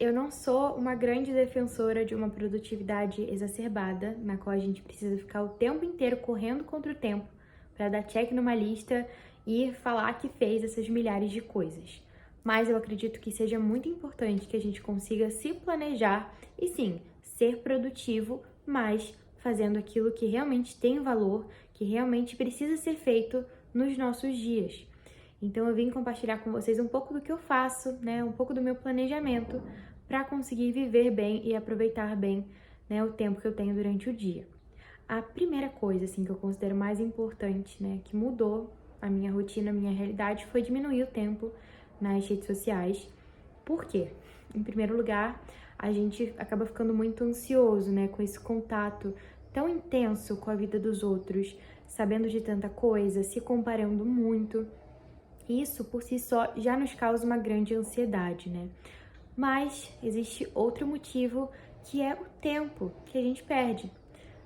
eu não sou uma grande defensora de uma produtividade exacerbada, na qual a gente precisa ficar o tempo inteiro correndo contra o tempo para dar check numa lista e falar que fez essas milhares de coisas. Mas eu acredito que seja muito importante que a gente consiga se planejar e sim, ser produtivo, mas fazendo aquilo que realmente tem valor, que realmente precisa ser feito nos nossos dias. Então eu vim compartilhar com vocês um pouco do que eu faço, né, um pouco do meu planejamento para conseguir viver bem e aproveitar bem, né, o tempo que eu tenho durante o dia. A primeira coisa assim que eu considero mais importante, né, que mudou a minha rotina, a minha realidade, foi diminuir o tempo nas redes sociais. Por quê? Em primeiro lugar, a gente acaba ficando muito ansioso, né, com esse contato tão intenso com a vida dos outros, sabendo de tanta coisa, se comparando muito. Isso por si só já nos causa uma grande ansiedade, né? Mas existe outro motivo que é o tempo que a gente perde.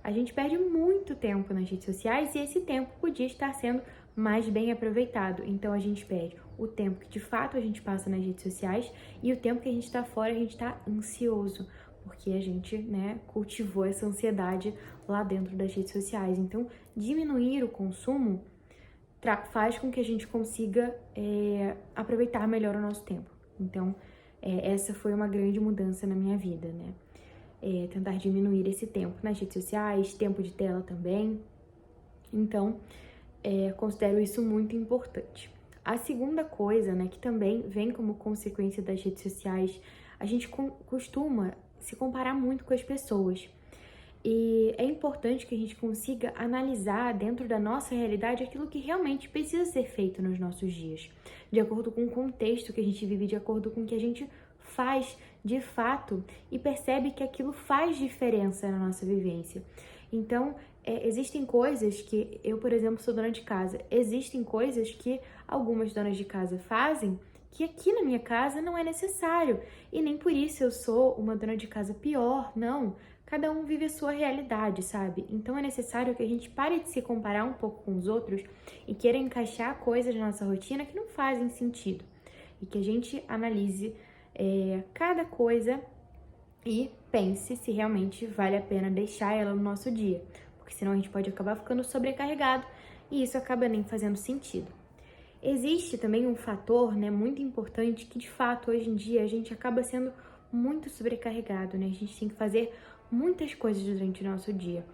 A gente perde muito tempo nas redes sociais e esse tempo podia estar sendo mais bem aproveitado. Então a gente perde o tempo que de fato a gente passa nas redes sociais e o tempo que a gente está fora, a gente está ansioso, porque a gente, né, cultivou essa ansiedade lá dentro das redes sociais. Então, diminuir o consumo faz com que a gente consiga aproveitar melhor o nosso tempo. Então, essa foi uma grande mudança na minha vida, né? Tentar diminuir esse tempo nas redes sociais, tempo de tela também. Então, considero isso muito importante. A segunda coisa, né, que também vem como consequência das redes sociais, a gente costuma se comparar muito com as pessoas. E é importante que a gente consiga analisar dentro da nossa realidade aquilo que realmente precisa ser feito nos nossos dias, de acordo com o contexto que a gente vive, de acordo com o que a gente faz de fato e percebe que aquilo faz diferença na nossa vivência. Então, existem coisas que eu, por exemplo, sou dona de casa, existem coisas que algumas donas de casa fazem que aqui na minha casa não é necessário. E nem por isso eu sou uma dona de casa pior, não. Cada um vive a sua realidade, sabe? Então é necessário que a gente pare de se comparar um pouco com os outros e queira encaixar coisas na nossa rotina que não fazem sentido. E que a gente analise cada coisa e pense se realmente vale a pena deixar ela no nosso dia. Porque senão a gente pode acabar ficando sobrecarregado e isso acaba nem fazendo sentido. Existe também um fator, né, muito importante que de fato hoje em dia a gente acaba sendo muito sobrecarregado, né? A gente tem que fazer muitas coisas durante o nosso dia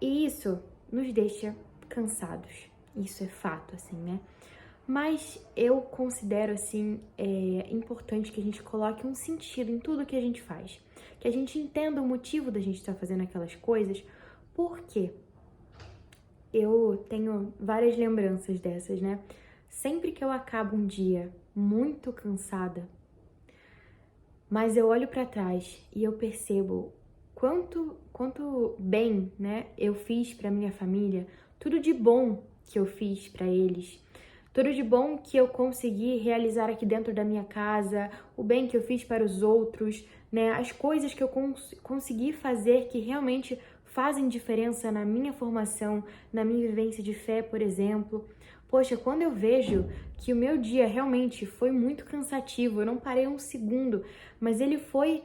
e isso nos deixa cansados. Isso é fato, assim, né? Mas eu considero, assim, importante que a gente coloque um sentido em tudo que a gente faz. Que a gente entenda o motivo da gente estar fazendo aquelas coisas. Por quê? Eu tenho várias lembranças dessas, né? Sempre que eu acabo um dia muito cansada, mas eu olho pra trás e eu percebo quanto bem, né, eu fiz pra minha família, tudo de bom que eu fiz pra eles, tudo de bom que eu consegui realizar aqui dentro da minha casa, o bem que eu fiz para os outros, né, as coisas que eu consegui fazer que realmente fazem diferença na minha formação, na minha vivência de fé, por exemplo. Poxa, quando eu vejo que o meu dia realmente foi muito cansativo, eu não parei um segundo, mas ele foi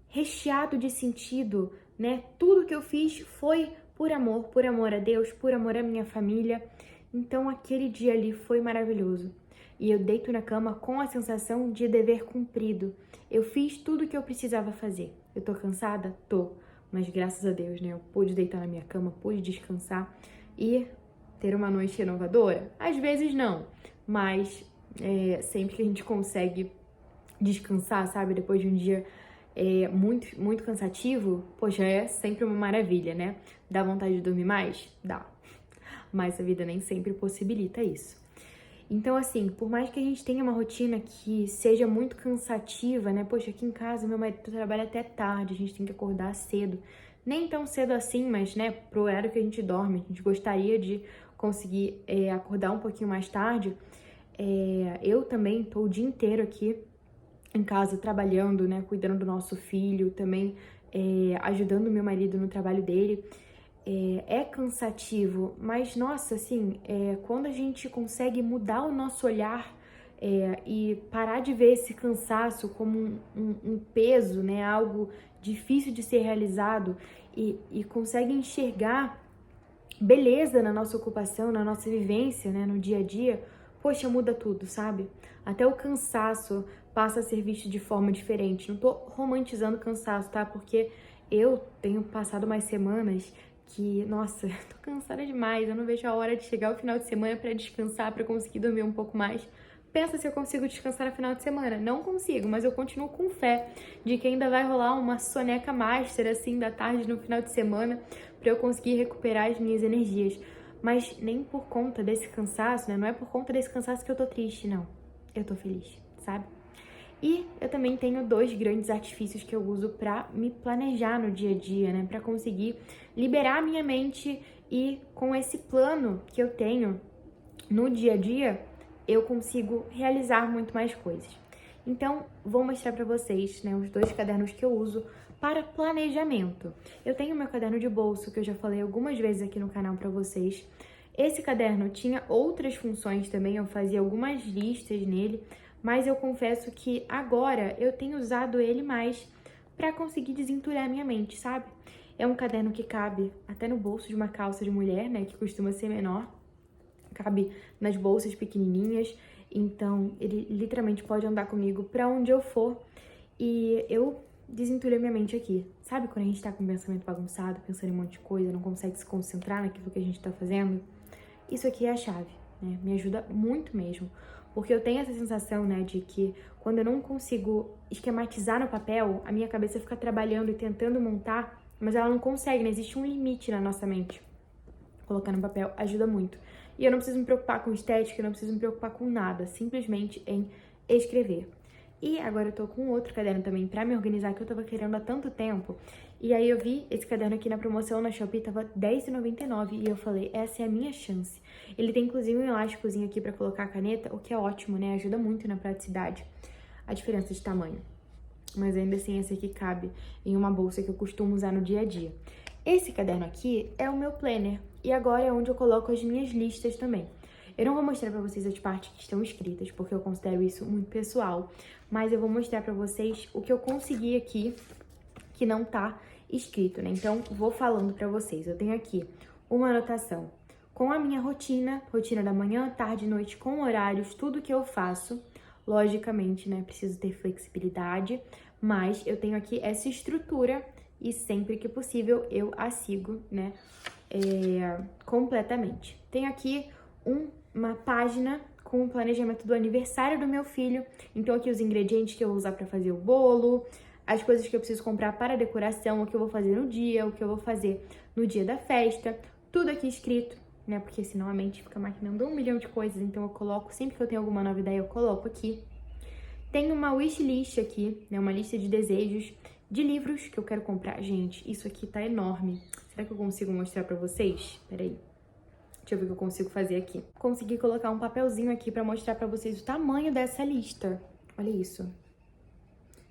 recheado de sentido, né? Tudo que eu fiz foi por amor a Deus, por amor à minha família. Então aquele dia ali foi maravilhoso. E eu deito na cama com a sensação de dever cumprido. Eu fiz tudo o que eu precisava fazer. Eu tô cansada? Tô. Mas graças a Deus, né? Eu pude deitar na minha cama, pude descansar e ter uma noite renovadora? Às vezes não, mas sempre que a gente consegue descansar, sabe? Depois de um dia muito, muito cansativo, poxa, é sempre uma maravilha, né? Dá vontade de dormir mais? Dá. Mas a vida nem sempre possibilita isso. Então, assim, por mais que a gente tenha uma rotina que seja muito cansativa, né? Poxa, aqui em casa meu marido trabalha até tarde, a gente tem que acordar cedo. Nem tão cedo assim, mas, né, pro horário que a gente dorme. A gente gostaria de conseguir acordar um pouquinho mais tarde. Eu também tô o dia inteiro aqui em casa trabalhando, né, cuidando do nosso filho, também ajudando meu marido no trabalho dele. É cansativo, mas nossa, assim, quando a gente consegue mudar o nosso olhar e parar de ver esse cansaço como um peso, né? Algo difícil de ser realizado e consegue enxergar beleza na nossa ocupação, na nossa vivência, né? No dia a dia, poxa, muda tudo, sabe? Até o cansaço passa a ser visto de forma diferente. Não tô romantizando o cansaço, tá? Porque eu tenho passado umas semanas que, nossa, tô cansada demais. Eu não vejo a hora de chegar o final de semana pra descansar, pra conseguir dormir um pouco mais. Pensa se eu consigo descansar no final de semana. Não consigo, mas eu continuo com fé de que ainda vai rolar uma soneca master, assim, da tarde no final de semana, pra eu conseguir recuperar as minhas energias. Mas nem por conta desse cansaço, né? Não é por conta desse cansaço que eu tô triste, não. Eu tô feliz, sabe? E eu também tenho 2 grandes artifícios que eu uso pra me planejar no dia a dia, né? Pra conseguir liberar a minha mente e com esse plano que eu tenho no dia a dia, eu consigo realizar muito mais coisas. Então, vou mostrar pra vocês, né, os 2 cadernos que eu uso para planejamento. Eu tenho meu caderno de bolso, que eu já falei algumas vezes aqui no canal pra vocês. Esse caderno tinha outras funções também, eu fazia algumas listas nele, mas eu confesso que agora eu tenho usado ele mais pra conseguir desentulhar minha mente, sabe? É um caderno que cabe até no bolso de uma calça de mulher, né, que costuma ser menor. Cabe nas bolsas pequenininhas, então ele literalmente pode andar comigo pra onde eu for e eu desentulho minha mente aqui. Sabe quando a gente tá com o pensamento bagunçado, pensando em um monte de coisa, não consegue se concentrar naquilo que a gente tá fazendo? Isso aqui é a chave, né? Me ajuda muito mesmo, porque eu tenho essa sensação, né, de que quando eu não consigo esquematizar no papel, a minha cabeça fica trabalhando e tentando montar, mas ela não consegue, né? Existe um limite na nossa mente. Colocar no papel ajuda muito. E eu não preciso me preocupar com estética, eu não preciso me preocupar com nada, simplesmente em escrever. E agora eu tô com outro caderno também pra me organizar, que eu tava querendo há tanto tempo. E aí eu vi esse caderno aqui na promoção na Shopee, tava R$10,99 e eu falei, essa é a minha chance. Ele tem inclusive um elásticozinho aqui pra colocar a caneta, o que é ótimo, né? Ajuda muito na praticidade. A diferença de tamanho. Mas ainda assim, esse aqui cabe em uma bolsa que eu costumo usar no dia a dia. Esse caderno aqui é o meu planner e agora é onde eu coloco as minhas listas também. Eu não vou mostrar pra vocês as partes que estão escritas, porque eu considero isso muito pessoal, mas eu vou mostrar pra vocês o que eu consegui aqui que não tá escrito, né? Então, vou falando pra vocês. Eu tenho aqui uma anotação com a minha rotina da manhã, tarde e noite, com horários, tudo que eu faço. Logicamente, né, preciso ter flexibilidade, mas eu tenho aqui essa estrutura e sempre que possível eu a sigo, né, completamente. Tenho aqui uma página com o planejamento do aniversário do meu filho, então aqui os ingredientes que eu vou usar para fazer o bolo, as coisas que eu preciso comprar para a decoração, o que eu vou fazer no dia, o que eu vou fazer no dia da festa, tudo aqui escrito, né? Porque senão a mente fica maquinando 1 milhão de coisas, então eu coloco, sempre que eu tenho alguma nova ideia, eu coloco aqui. Tem uma wishlist aqui, né? Uma lista de desejos de livros que eu quero comprar. Gente, isso aqui tá enorme. Será que eu consigo mostrar pra vocês? Peraí. Deixa eu ver o que eu consigo fazer aqui. Consegui colocar um papelzinho aqui pra mostrar pra vocês o tamanho dessa lista. Olha isso.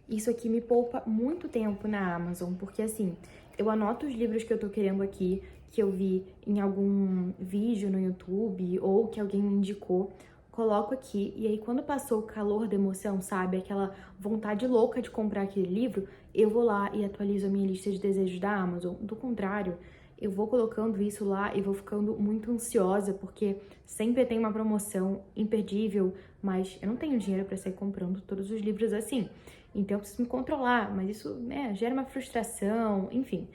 Isso aqui me poupa muito tempo na Amazon, porque assim, eu anoto os livros que eu tô querendo aqui, que eu vi em algum vídeo no YouTube ou que alguém me indicou, coloco aqui e aí quando passou o calor da emoção, sabe, aquela vontade louca de comprar aquele livro, eu vou lá e atualizo a minha lista de desejos da Amazon. Do contrário, eu vou colocando isso lá e vou ficando muito ansiosa, porque sempre tem uma promoção imperdível, mas eu não tenho dinheiro pra sair comprando todos os livros assim. Então eu preciso me controlar, mas isso, né, gera uma frustração, enfim.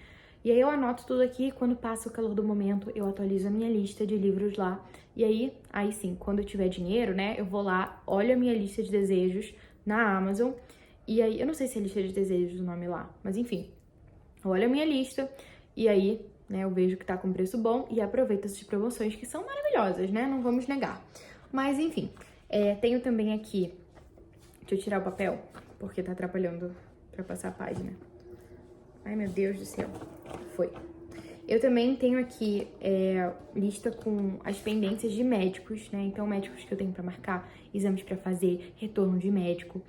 E aí eu anoto tudo aqui, quando passa o calor do momento, eu atualizo a minha lista de livros lá. E aí sim, quando eu tiver dinheiro, né, eu vou lá, olho a minha lista de desejos na Amazon. E aí, eu não sei se é lista de desejos o nome lá, mas enfim. Eu olho a minha lista e aí, né, eu vejo que tá com preço bom e aproveito essas promoções que são maravilhosas, né, não vamos negar. Mas enfim, tenho também aqui, deixa eu tirar o papel, porque tá atrapalhando pra passar a página. Ai, meu Deus do céu. Foi. Eu também tenho aqui lista com as pendências de médicos, né? Então, médicos que eu tenho pra marcar, exames pra fazer, retorno de médico,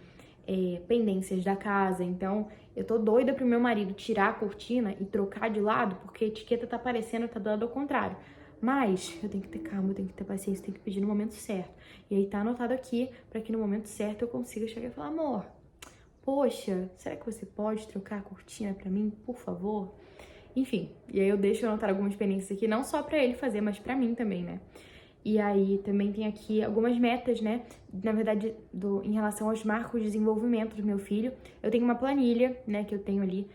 pendências da casa. Então, eu tô doida pro meu marido tirar a cortina e trocar de lado, porque a etiqueta tá aparecendo, tá do lado ao contrário. Mas eu tenho que ter calma, eu tenho que ter paciência, eu tenho que pedir no momento certo. E aí tá anotado aqui para que no momento certo eu consiga chegar e falar: amor, poxa, será que você pode trocar a cortina para mim, por favor? Enfim, e aí eu deixo anotar algumas experiências aqui, não só para ele fazer, mas para mim também, né? E aí também tem aqui algumas metas, né? Na verdade, em relação aos marcos de desenvolvimento do meu filho. Eu tenho uma planilha, né? Que eu tenho ali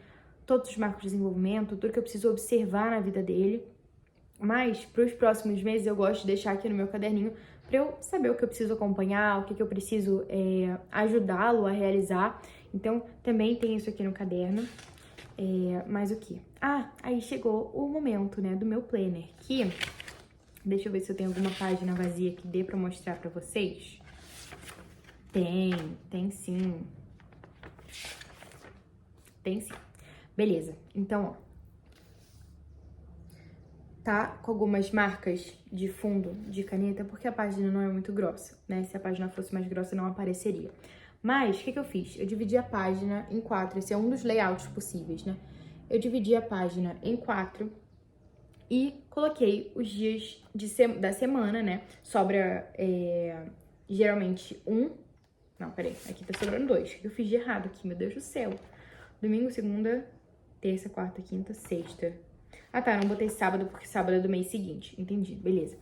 todos os marcos de desenvolvimento, tudo que eu preciso observar na vida dele. Mas para os próximos meses eu gosto de deixar aqui no meu caderninho para eu saber o que eu preciso acompanhar, o que eu preciso ajudá-lo a realizar. Então também tem isso aqui no caderno. Mais o que? Ah, aí chegou o momento, né, do meu planner, que... Deixa eu ver se eu tenho alguma página vazia que dê pra mostrar pra vocês. Tem sim. Tem sim. Beleza, então, ó. Tá com algumas marcas de fundo de caneta, porque a página não é muito grossa, né? Se a página fosse mais grossa, não apareceria. Mas, o que eu fiz? Eu dividi a página em 4, esse é um dos layouts possíveis, né? Eu dividi a página em 4 e coloquei os dias da semana, né? Sobra, geralmente, Não, peraí, aqui tá sobrando 2. O que eu fiz de errado aqui, meu Deus do céu? Domingo, segunda, terça, quarta, quinta, sexta. Ah, tá, não botei sábado, porque sábado é do mês seguinte. Entendi, beleza.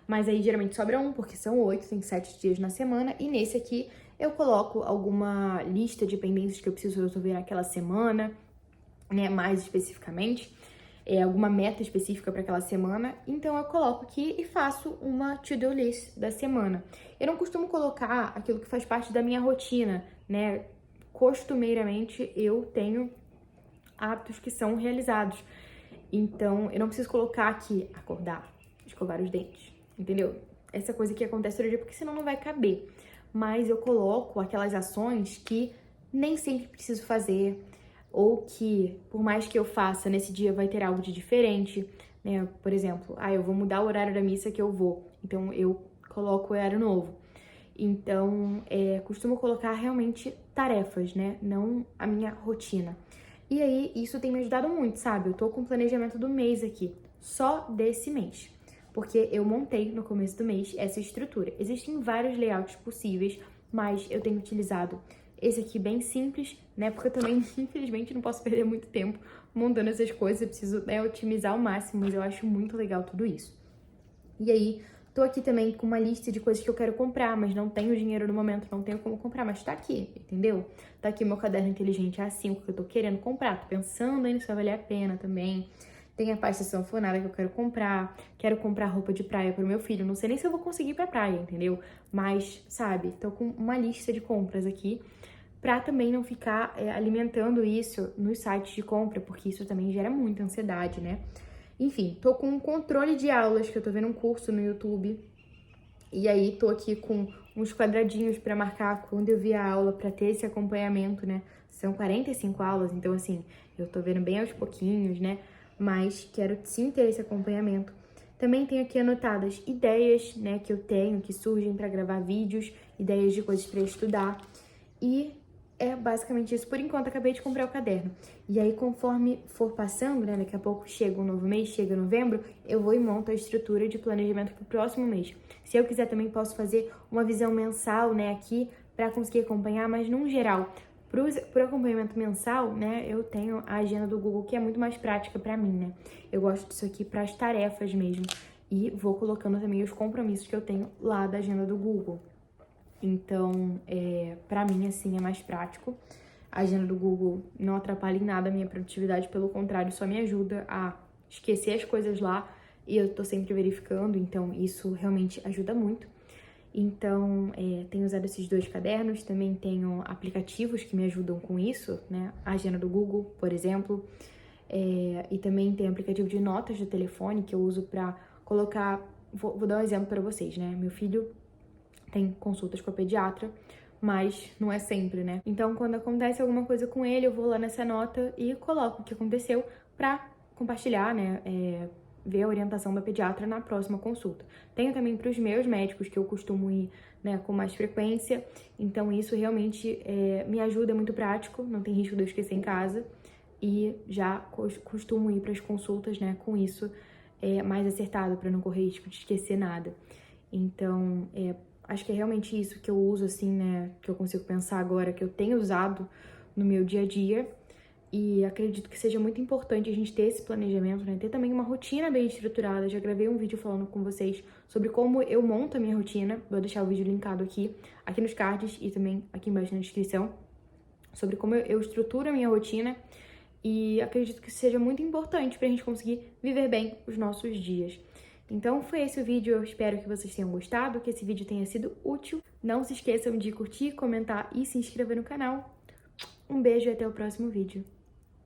Mas aí, geralmente, sobra 1, porque são 8, tem 7 dias na semana. E nesse aqui, eu coloco alguma lista de pendências que eu preciso resolver naquela semana, né, mais especificamente. Alguma meta específica para aquela semana, então eu coloco aqui e faço uma to-do list da semana. Eu não costumo colocar aquilo que faz parte da minha rotina, né? Costumeiramente eu tenho hábitos que são realizados, então eu não preciso colocar aqui acordar, escovar os dentes, entendeu? Essa coisa que acontece todo dia, porque senão não vai caber. Mas eu coloco aquelas ações que nem sempre preciso fazer, ou que, por mais que eu faça, nesse dia vai ter algo de diferente, né? Por exemplo, eu vou mudar o horário da missa que eu vou, então eu coloco o horário novo. Então, costumo colocar realmente tarefas, né? Não a minha rotina. E aí, isso tem me ajudado muito, sabe? Eu tô com o planejamento do mês aqui, só desse mês. Porque eu montei no começo do mês essa estrutura. Existem vários layouts possíveis, mas eu tenho utilizado esse aqui bem simples, né? Porque eu também, infelizmente, não posso perder muito tempo montando essas coisas. Eu preciso, né, otimizar ao máximo, mas eu acho muito legal tudo isso. E aí, tô aqui também com uma lista de coisas que eu quero comprar, mas não tenho dinheiro no momento, não tenho como comprar, mas tá aqui, entendeu? Tá aqui meu caderno inteligente A5 que eu tô querendo comprar, tô pensando ainda se vai valer a pena também. Tem a pasta sanfonada que eu quero comprar roupa de praia pro meu filho, não sei nem se eu vou conseguir ir pra praia, entendeu? Mas, sabe, tô com uma lista de compras aqui pra também não ficar alimentando isso nos sites de compra, porque isso também gera muita ansiedade, né? Enfim, tô com um controle de aulas, que eu tô vendo um curso no YouTube. E aí tô aqui com uns quadradinhos pra marcar quando eu vi a aula, pra ter esse acompanhamento, né? São 45 aulas, então assim, eu tô vendo bem aos pouquinhos, né? Mas quero sim ter esse acompanhamento. Também tenho aqui anotadas ideias, né, que eu tenho, que surgem pra gravar vídeos, ideias de coisas pra estudar. E é basicamente isso. Por enquanto, acabei de comprar o caderno. E aí, conforme for passando, né, daqui a pouco chega um novo mês, chega novembro, eu vou e monto a estrutura de planejamento pro próximo mês. Se eu quiser, também posso fazer uma visão mensal, né, aqui, pra conseguir acompanhar, mas, num geral, pro acompanhamento mensal, né, eu tenho a agenda do Google, que é muito mais prática pra mim, né. Eu gosto disso aqui pras tarefas mesmo. E vou colocando também os compromissos que eu tenho lá da agenda do Google. Então, pra mim, assim, é mais prático. A agenda do Google não atrapalha em nada a minha produtividade, pelo contrário, só me ajuda a esquecer as coisas lá e eu tô sempre verificando, então isso realmente ajuda muito. Então, tenho usado esses 2 cadernos, também tenho aplicativos que me ajudam com isso, né? A agenda do Google, por exemplo, e também tem aplicativo de notas do telefone que eu uso pra colocar... Vou dar um exemplo pra vocês, né? Meu filho tem consultas com a pediatra, mas não é sempre, né? Então, quando acontece alguma coisa com ele, eu vou lá nessa nota e coloco o que aconteceu pra compartilhar, né? Ver a orientação da pediatra na próxima consulta. Tenho também para os meus médicos, que eu costumo ir, né, com mais frequência. Então, isso realmente me ajuda, é muito prático, não tem risco de eu esquecer em casa. E já costumo ir para as consultas, né, com isso mais acertado para não correr risco de esquecer nada. Então, acho que é realmente isso que eu uso, assim, né, que eu consigo pensar agora, que eu tenho usado no meu dia a dia. E acredito que seja muito importante a gente ter esse planejamento, né? Ter também uma rotina bem estruturada. Eu já gravei um vídeo falando com vocês sobre como eu monto a minha rotina. Vou deixar o vídeo linkado aqui nos cards e também aqui embaixo na descrição, sobre como eu estruturo a minha rotina. E acredito que seja muito importante pra gente conseguir viver bem os nossos dias. Então foi esse o vídeo, eu espero que vocês tenham gostado, que esse vídeo tenha sido útil. Não se esqueçam de curtir, comentar e se inscrever no canal. Um beijo e até o próximo vídeo.